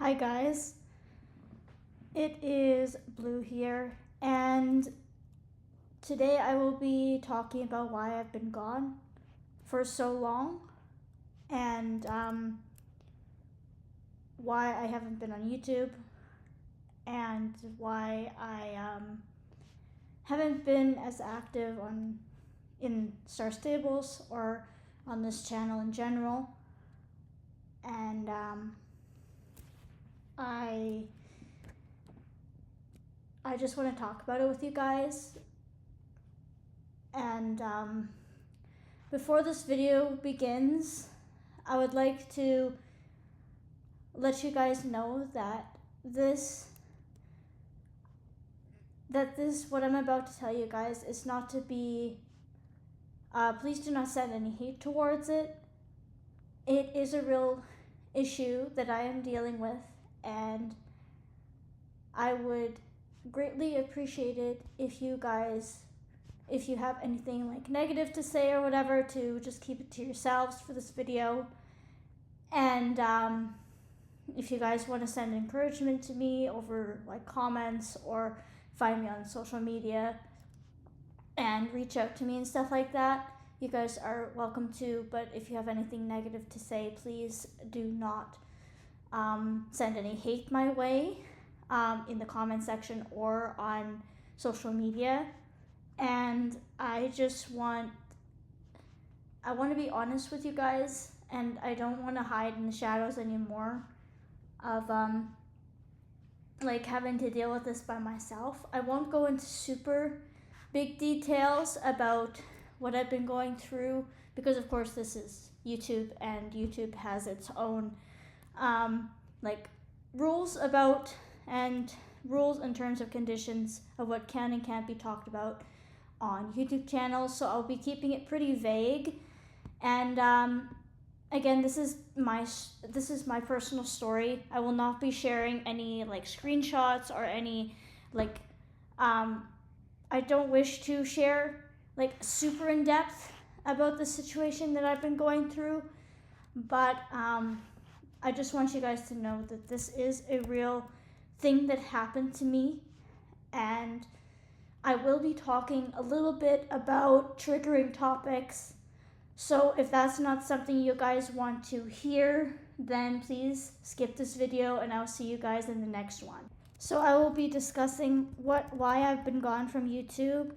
Hi guys, it is Blue here, and today I will be talking about why I've been gone for so long and why I haven't been on YouTube and why I haven't been as active in Star Stables or on this channel in general. And I just want to talk about it with you guys. And before this video begins, I would like to let you guys know that what I'm about to tell you guys is not to be, please do not send any hate towards it. It is a real issue that I am dealing with, and I would greatly appreciate it if you have anything like negative to say or whatever, to just keep it to yourselves for this video. And if you guys want to send encouragement to me over like comments or find me on social media and reach out to me and stuff like that, you guys are welcome to. But if you have anything negative to say, please do not send any hate my way in the comment section or on social media. And I want to be honest with you guys, and I don't want to hide in the shadows anymore of like having to deal with this by myself. I won't go into super big details about what I've been going through, because of course this is YouTube, and YouTube has its own like rules and terms of conditions of what can and can't be talked about on YouTube channels. So I'll be keeping it pretty vague. And again, this is my personal story. I will not be sharing any like screenshots or any like I don't wish to share like super in depth about the situation that I've been going through, but I just want you guys to know that this is a real thing that happened to me, and I will be talking a little bit about triggering topics. So if that's not something you guys want to hear, then please skip this video, and I'll see you guys in the next one. So I will be discussing why I've been gone from YouTube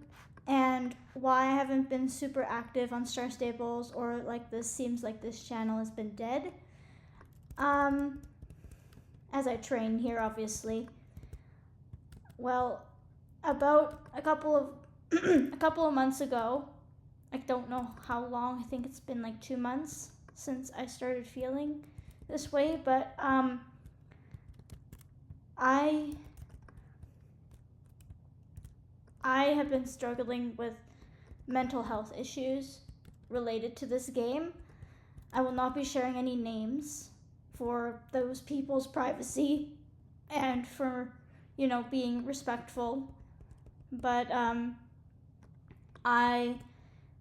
and why I haven't been super active on Star Stables, or like this seems like this channel has been dead. As I train here, obviously. Well, about a couple of months ago, I don't know how long, I think it's been like 2 months since I started feeling this way, but I have been struggling with mental health issues related to this game. I will not be sharing any names for those people's privacy and for, being respectful. But I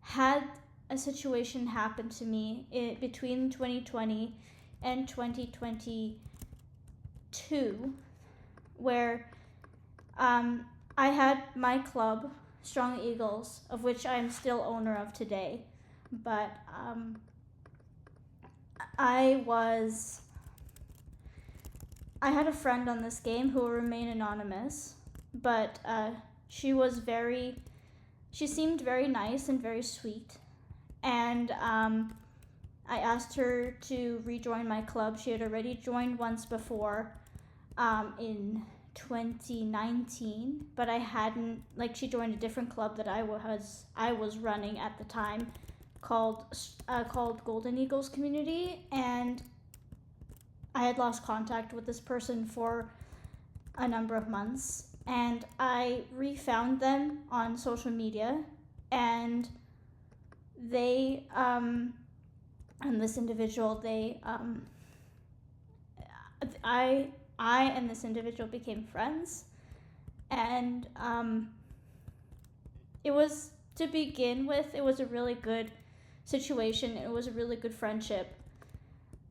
had a situation happen to me between 2020 and 2022 where I had my club, Strong Eagles, of which I am still owner of today. But I had a friend on this game who will remain anonymous, but she seemed very nice and very sweet. And I asked her to rejoin my club. She had already joined once before in 2019, but I hadn't, she joined a different club that I was running at the time called Golden Eagles Community, and I had lost contact with this person for a number of months, and I refound them on social media, and they and this individual, I and this individual became friends, and it was, to begin with, it was a really good situation. It was a really good friendship,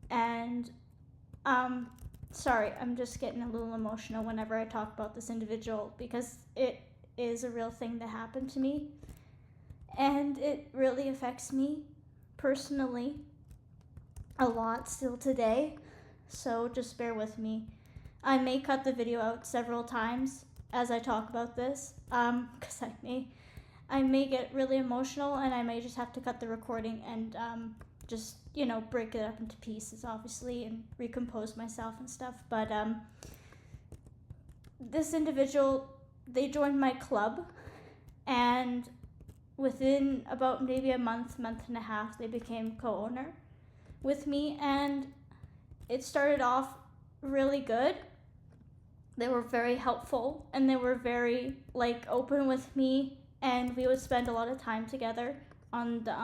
and sorry, I'm just getting a little emotional whenever I talk about this individual because it is a real thing that happened to me. And it really affects me personally a lot still today. So just bear with me. I may cut the video out several times as I talk about this, because I may get really emotional and I may just have to cut the recording and just, break it up into pieces, obviously, and recompose myself and stuff. But this individual, they joined my club, and within about maybe a month and a half, they became co-owner with me, and it started off really good. They were very helpful, and they were very open with me, and we would spend a lot of time together on the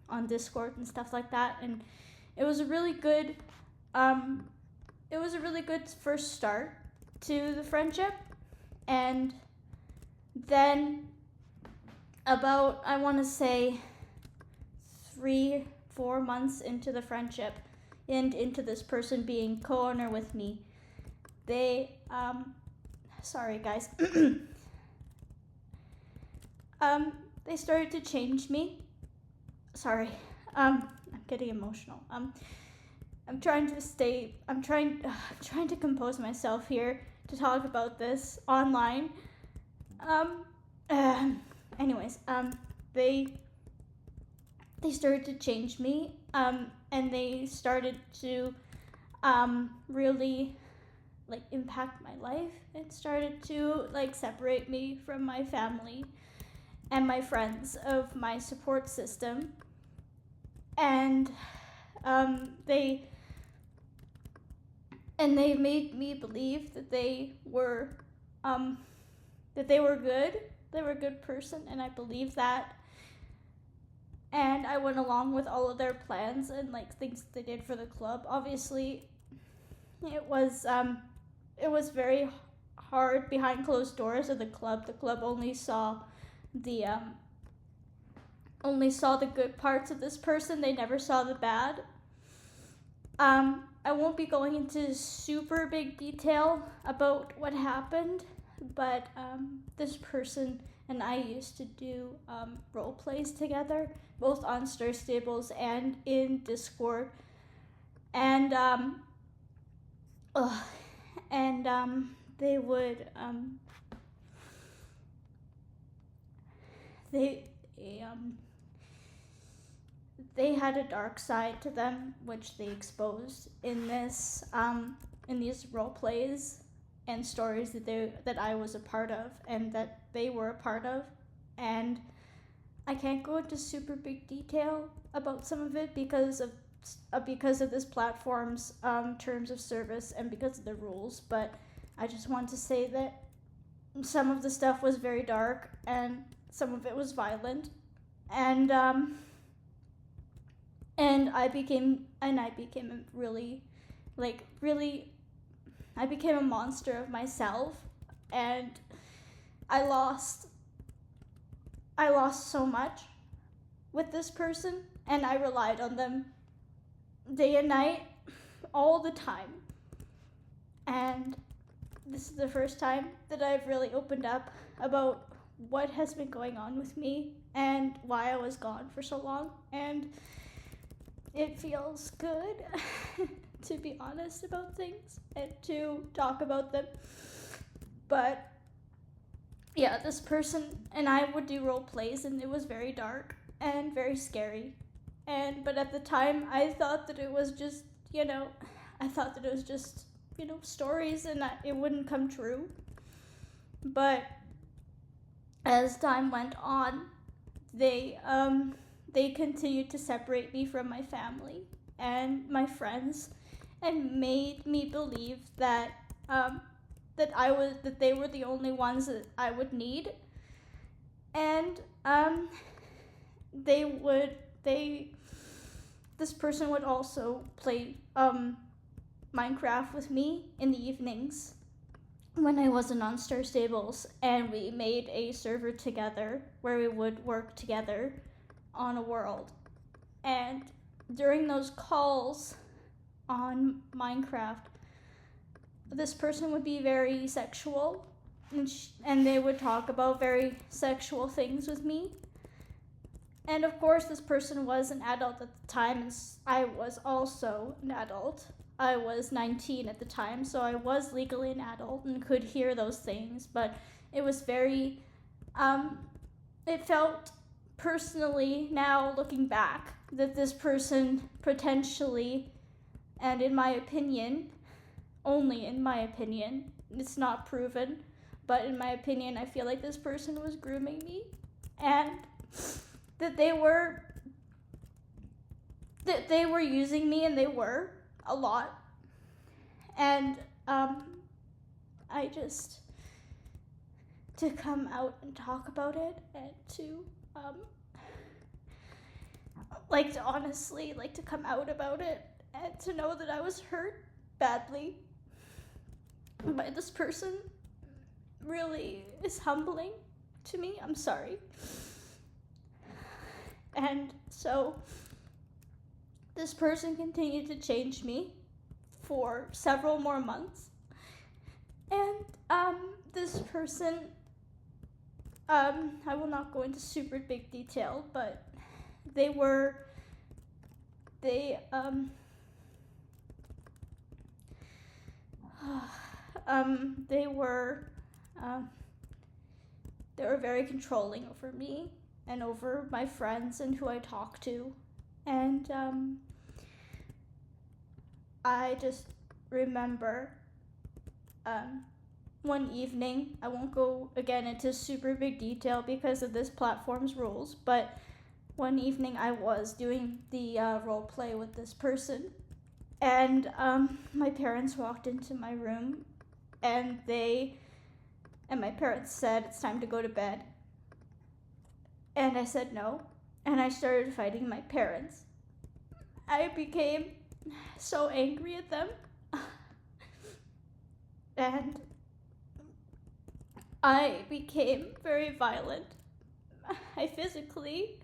on Discord and stuff like that, and it was a really good first start to the friendship. And then about, I want to say, 3-4 months into the friendship and into this person being co-owner with me, they sorry guys they started to change me. Sorry, I'm getting emotional. I'm trying to compose myself here to talk about this online. Anyways, they started to change me, and they started to really impact my life, and started to separate me from my family and my friends of my support system. And they made me believe that they were good. They were a good person, and I believed that. And I went along with all of their plans and things that they did for the club. Obviously, it was very hard behind closed doors of the club. The club only saw the good parts of this person. They never saw the bad. I won't be going into super big detail about what happened, but this person and I used to do role plays together, both on StarStables and in Discord, and they would they had a dark side to them, which they exposed in these role plays and stories that I was a part of and that they were a part of. And I can't go into super big detail about some of it because of this platform's terms of service and because of the rules, but I just want to say that some of the stuff was very dark and some of it was violent, and I became a monster of myself, and I lost so much with this person, and I relied on them day and night, all the time. And this is the first time that I've really opened up about what has been going on with me and why I was gone for so long, and it feels good to be honest about things and to talk about them. But yeah, this person and I would do role plays, and it was very dark and very scary. But at the time, I thought that it was just, stories and that it wouldn't come true. But as time went on, they continued to separate me from my family and my friends, and made me believe that they were the only ones that I would need. And this person would also play Minecraft with me in the evenings when I wasn't on StarStables, and we made a server together where we would work together on a world. And during those calls on Minecraft, this person would be very sexual, and they would talk about very sexual things with me. And of course, this person was an adult at the time, and I was also an adult. I was 19 at the time, so I was legally an adult and could hear those things, but it was very, it felt personally, now looking back, that this person potentially, and in my opinion, only in my opinion, it's not proven, but in my opinion, I feel like this person was grooming me, and that they were using me, and they were a lot. And I just, to come out and talk about it, and to honestly to come out about it, and to know that I was hurt badly by this person really is humbling to me. I'm sorry. And so this person continued to change me for several more months. And this person, I will not go into super big detail, but they were very controlling over me and over my friends and who I talk to. And I just remember one evening, I won't go again into super big detail because of this platform's rules, but one evening I was doing the role play with this person, and my parents walked into my room, and my parents said, "It's time to go to bed." And I said no, and I started fighting my parents. I became so angry at them, and I became very violent. I physically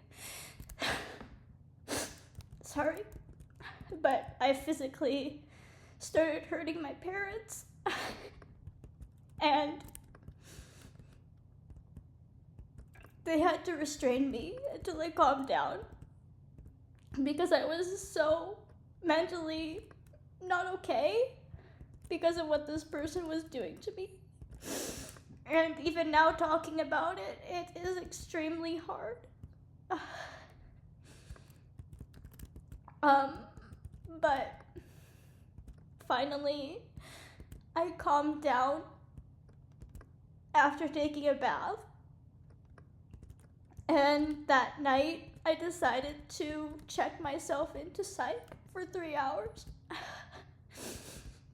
started hurting my parents, and they had to restrain me until I calmed down, because I was so mentally not okay because of what this person was doing to me. And even now, talking about it, it is extremely hard. But finally, I calmed down after taking a bath. And that night, I decided to check myself into psych for 3 hours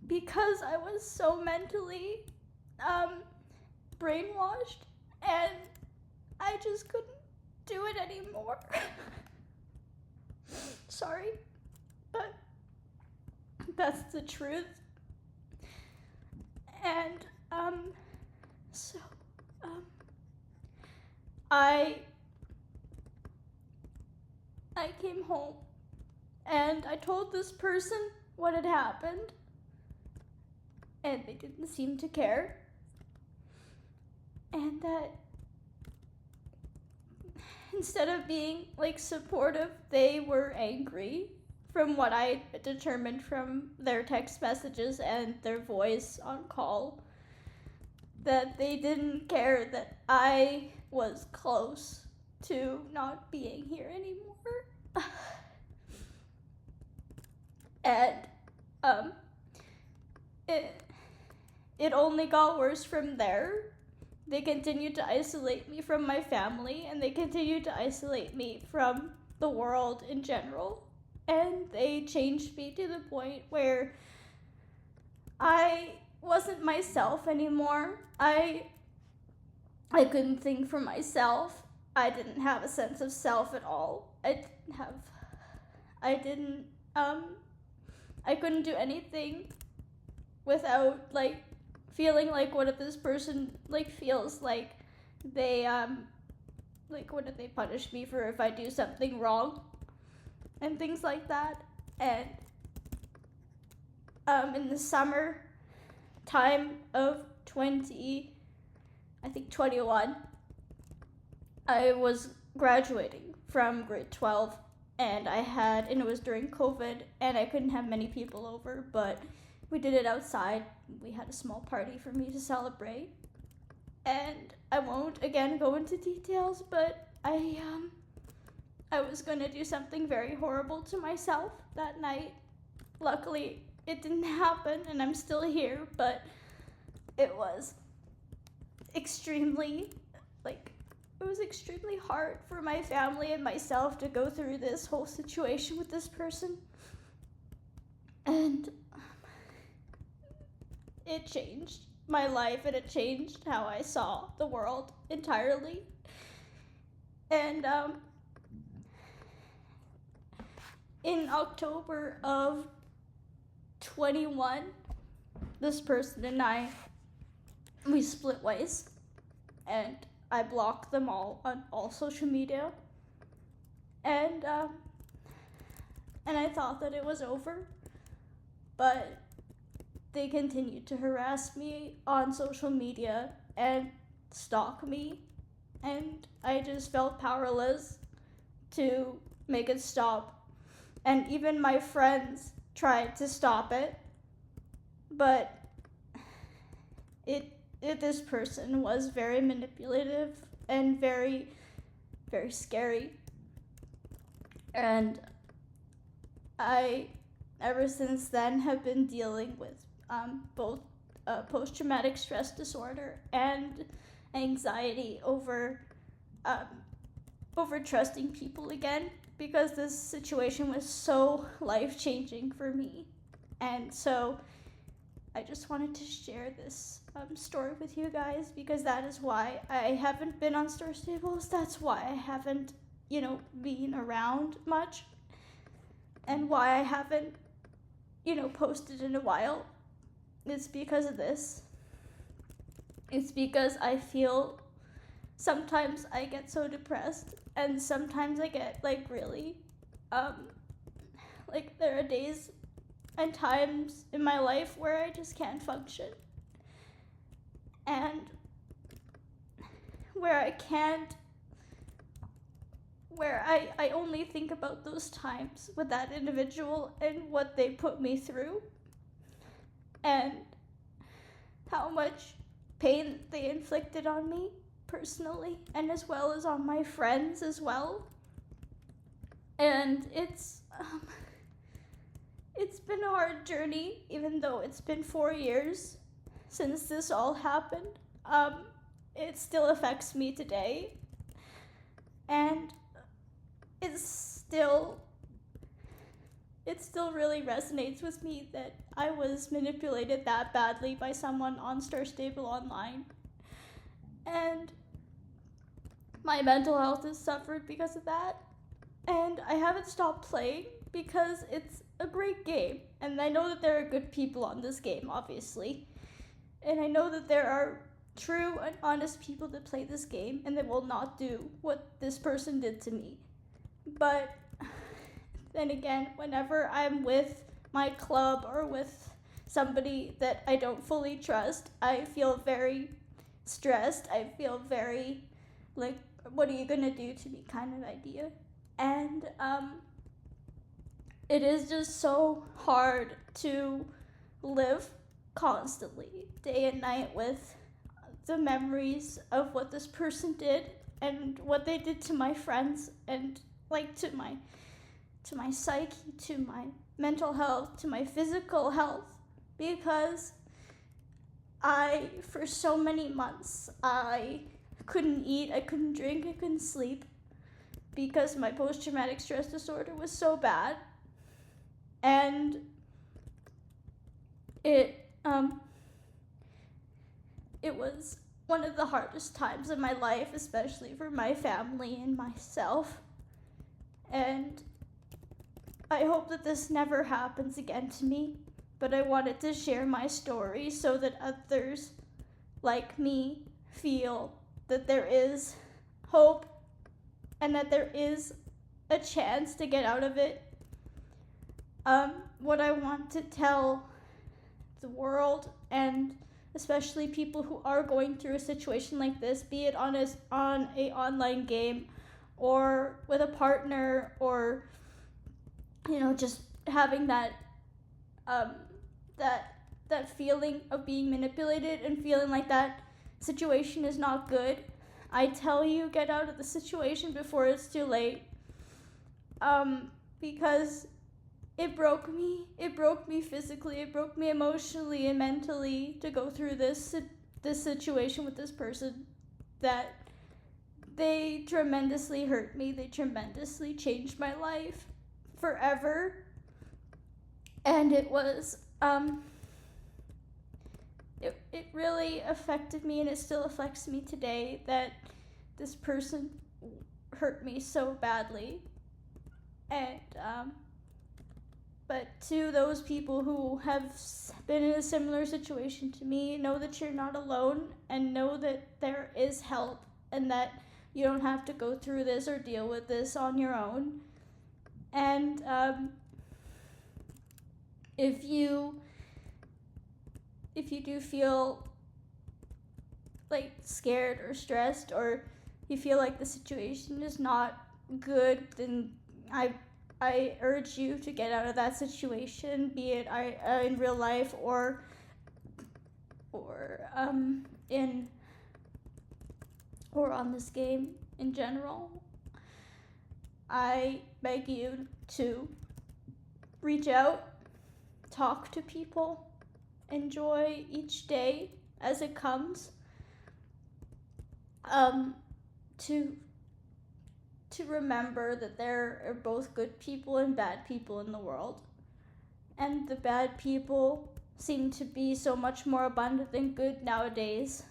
because I was so mentally brainwashed, and I just couldn't do it anymore. Sorry, but that's the truth. And I came home, and I told this person what had happened, and they didn't seem to care. And that instead of being supportive, they were angry, from what I determined from their text messages and their voice on call, that they didn't care that I was close to not being here anymore. And it only got worse from there. They continued to isolate me from my family, and they continued to isolate me from the world in general. And they changed me to the point where I wasn't myself anymore. I couldn't think for myself. I didn't have a sense of self at all. I couldn't do anything without feeling like, what if this person feels like they what if they punish me for if I do something wrong and things like that. And in the summer time of 21, I was graduating from grade 12, and it was during COVID, and I couldn't have many people over, but we did it outside. We had a small party for me to celebrate, and I won't again go into details, but I was gonna do something very horrible to myself that night. Luckily, it didn't happen, and I'm still here, but it was extremely hard for my family and myself to go through this whole situation with this person. And it changed my life, and it changed how I saw the world entirely. And in October of 21, this person and we split ways, and I blocked them all on all social media, and I thought that it was over, but they continued to harass me on social media and stalk me, and I just felt powerless to make it stop. And even my friends tried to stop it, but this person was very manipulative and very, very scary. And I, ever since then, have been dealing with both post-traumatic stress disorder and anxiety over trusting people again, because this situation was so life-changing for me. And so I just wanted to share this story with you guys, because that is why I haven't been on StarStables. That's why I haven't, been around much, and why I haven't, posted in a while. It's because of this. It's because I feel sometimes I get so depressed, and sometimes I get really, there are days and times in my life where I just can't function, and where I only think about those times with that individual and what they put me through, and how much pain they inflicted on me personally, and as well as on my friends as well. And it's been a hard journey, even though it's been 4 years since this all happened. It still affects me today, and it still really resonates with me that I was manipulated that badly by someone on StarStableOnline. And my mental health has suffered because of that. And I haven't stopped playing because it's a great game. And I know that there are good people on this game, obviously. And I know that there are true and honest people that play this game and that will not do what this person did to me. But then again, whenever I'm with my club or with somebody that I don't fully trust, I feel very stressed. I feel very what are you gonna do to me kind of idea. And it is just so hard to live constantly, day and night, with the memories of what this person did and what they did to my friends, and to my psyche, to my mental health, to my physical health, because for so many months, I couldn't eat, I couldn't drink, I couldn't sleep, because my post-traumatic stress disorder was so bad. And it was one of the hardest times in my life, especially for my family and myself. And I hope that this never happens again to me, but I wanted to share my story so that others like me feel that there is hope and that there is a chance to get out of it. What I want to tell the world, and especially people who are going through a situation like this, be it on a online game or with a partner, or just having that that feeling of being manipulated and feeling like that situation is not good. I tell you, get out of the situation before it's too late. Because it broke me. It broke me physically. It broke me emotionally and mentally to go through this situation with this person. That they tremendously hurt me. They tremendously changed my life forever. And it was it really affected me, and it still affects me today, that this person hurt me so badly. And but to those people who have been in a similar situation to me, know that you're not alone, and know that there is help, and that you don't have to go through this or deal with this on your own. And if you do feel like scared or stressed, or you feel like the situation is not good, then I urge you to get out of that situation, be it in real life or on this game in general. I beg you to reach out, talk to people, enjoy each day as it comes. To remember that there are both good people and bad people in the world. And the bad people seem to be so much more abundant than good nowadays.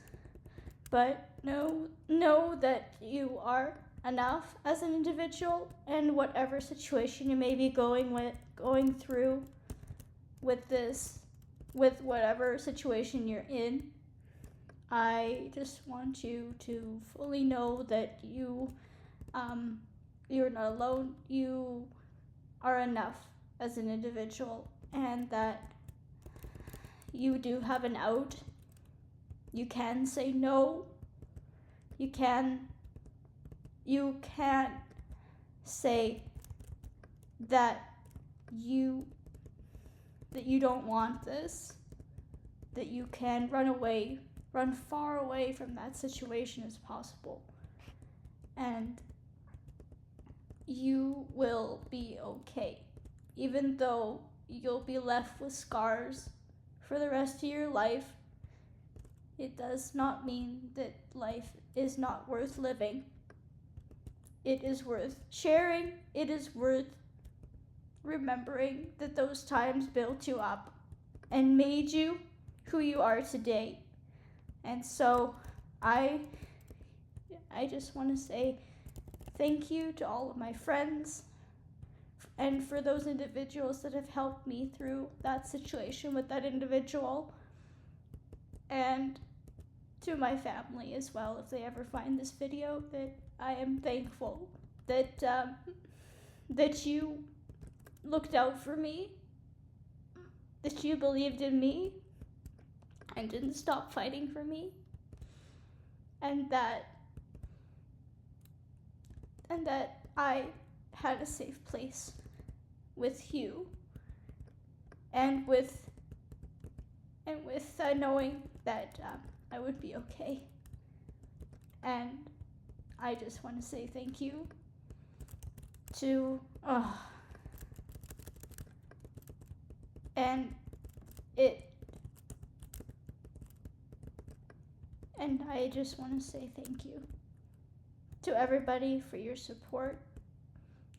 But know that you are enough as an individual, and whatever situation you may be going through with whatever situation you're in, I just want you to fully know that you're not alone. You are enough as an individual, and that you do have an out. You can say no. You can say that you don't want this, that you can run far away from that situation as possible, and you will be okay, even though you'll be left with scars for the rest of your life. It does not mean that life is not worth living. It is worth sharing. It is worth remembering that those times built you up and made you who you are today. And so I just want to say thank you to all of my friends, and for those individuals that have helped me through that situation with that individual, and to my family as well, if they ever find this video, that I am thankful that you looked out for me, that you believed in me and didn't stop fighting for me, and that I had a safe place with you, and with knowing that I would be okay. And I just want to say thank you to and I just want to say thank you to everybody for your support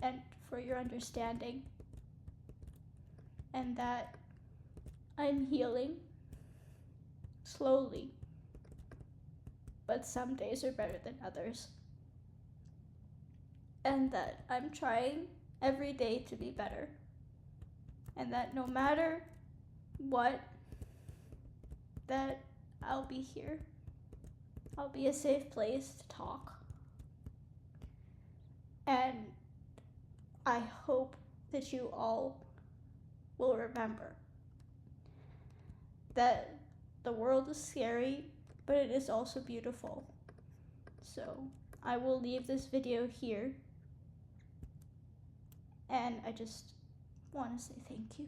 and for your understanding, and that I'm healing slowly, but some days are better than others, and that I'm trying every day to be better, and that no matter what, that I'll be here. I'll be a safe place to talk. And I hope that you all will remember that the world is scary, but it is also beautiful. So I will leave this video here, and I just want to say thank you.